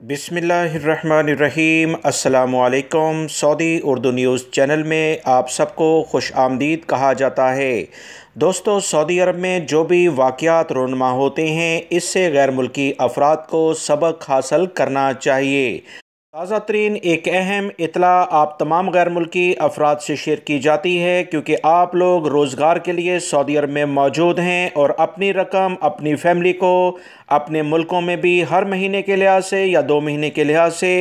बिस्मिल्लाहिर्रहमानिर्रहीम। अस्सलामुअलैकुम। Saudi Urdu news channel में आप सबको खुश आमदीद कहा जाता है। दोस्तों, सऊदी अरब में जो भी वाक़यात रोनमा होते हैं, इससे गैर मुल्की अफराद को सबक हासिल करना चाहिए। ताज़ा तरीन एक अहम इत्तला आप तमाम गैर मुल्की अफराद से शेयर की जाती है, क्योंकि आप लोग रोज़गार के लिए सऊदी अरब में मौजूद हैं और अपनी रकम अपनी फैमिली को अपने मुल्कों में भी हर महीने के लिहाज से या 2 महीने के लिहाज से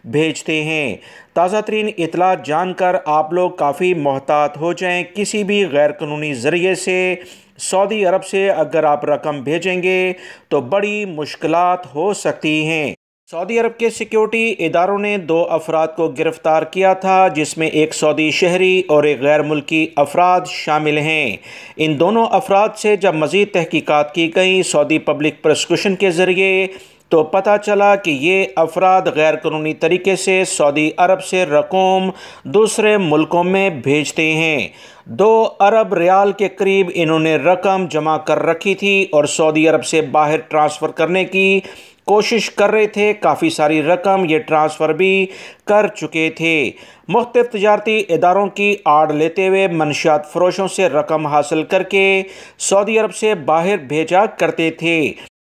भेजते हैं। ताज़ा तरीन इत्तला जानकर आप लोग काफ़ी मोहतात हो जाएं। किसी भी गैर कानूनी ज़रिए से सऊदी अरब से अगर आप रकम भेजेंगे तो बड़ी मुश्किलात हो सकती हैं। सऊदी अरब के सिक्योरिटी इदारों ने 2 अफराद को गिरफ़्तार किया था, जिसमें एक सऊदी शहरी और एक गैर मुल्की अफराद शामिल हैं। इन दोनों अफराद से जब मज़ीद तहकीकात की गई सऊदी पब्लिक प्रोसिक्यूशन के ज़रिए, तो पता चला कि ये अफराद गैर कानूनी तरीके से सऊदी अरब से रकूम दूसरे मुल्कों में भेजते हैं। 2 अरब रियाल के करीब इन्होंने रकम जमा कर रखी थी और सऊदी अरब से बाहर ट्रांसफ़र करने की कोशिश कर रहे थे। काफ़ी सारी रकम ये ट्रांसफ़र भी कर चुके थे। मुख्तलिफ तजारती इदारों की आड़ लेते हुए मनशियात फ़रोशों से रकम हासिल करके सऊदी अरब से बाहर भेजा करते थे।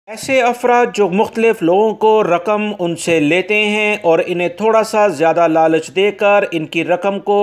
ऐसे अफराद जो मुख्तलिफ लोगों को रकम उनसे लेते हैं और इन्हें थोड़ा सा ज़्यादा लालच देकर इनकी रकम को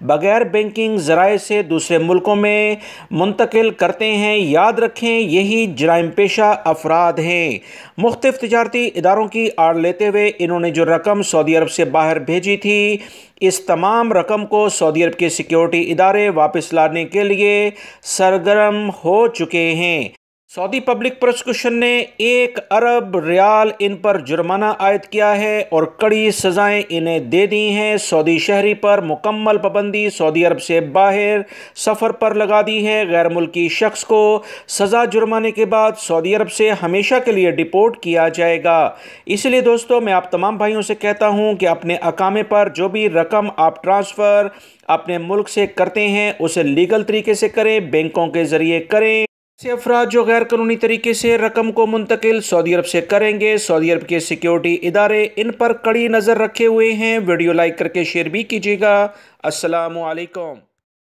बग़ैर बैंकिंग ज़राए से दूसरे मुल्कों में मुंतकिल करते हैं। याद रखें, यही जराइम पेशा अफराद हैं। मुख्तलिफ तजारती इदारों की आड़ लेते हुए इन्होंने जो रकम सऊदी अरब से बाहर भेजी थी, इस तमाम रकम को सऊदी अरब के सिक्योरिटी इदारे वापस लाने के लिए सरगर्म हो चुके हैं। सऊदी पब्लिक प्रोसिक्यूशन ने 1 अरब रियाल इन पर जुर्माना आयद किया है और कड़ी सज़ाएं इन्हें दे दी हैं। सऊदी शहरी पर मुकम्मल पाबंदी सऊदी अरब से बाहर सफ़र पर लगा दी है। गैर मुल्की शख्स को सज़ा जुर्माने के बाद सऊदी अरब से हमेशा के लिए डिपोर्ट किया जाएगा। इसलिए दोस्तों, मैं आप तमाम भाइयों से कहता हूँ कि अपने अकामे पर जो भी रकम आप ट्रांसफ़र अपने मुल्क से करते हैं, उसे लीगल तरीके से करें, बैंकों के ज़रिए करें। ऐसे अफराद जो गैर कानूनी तरीके से रकम को मुंतकिल सऊदी अरब से करेंगे, सऊदी अरब के सिक्योरिटी इदारे इन पर कड़ी नज़र रखे हुए हैं। वीडियो लाइक करके शेयर भी कीजिएगा। अस्सलामु अलैकुम।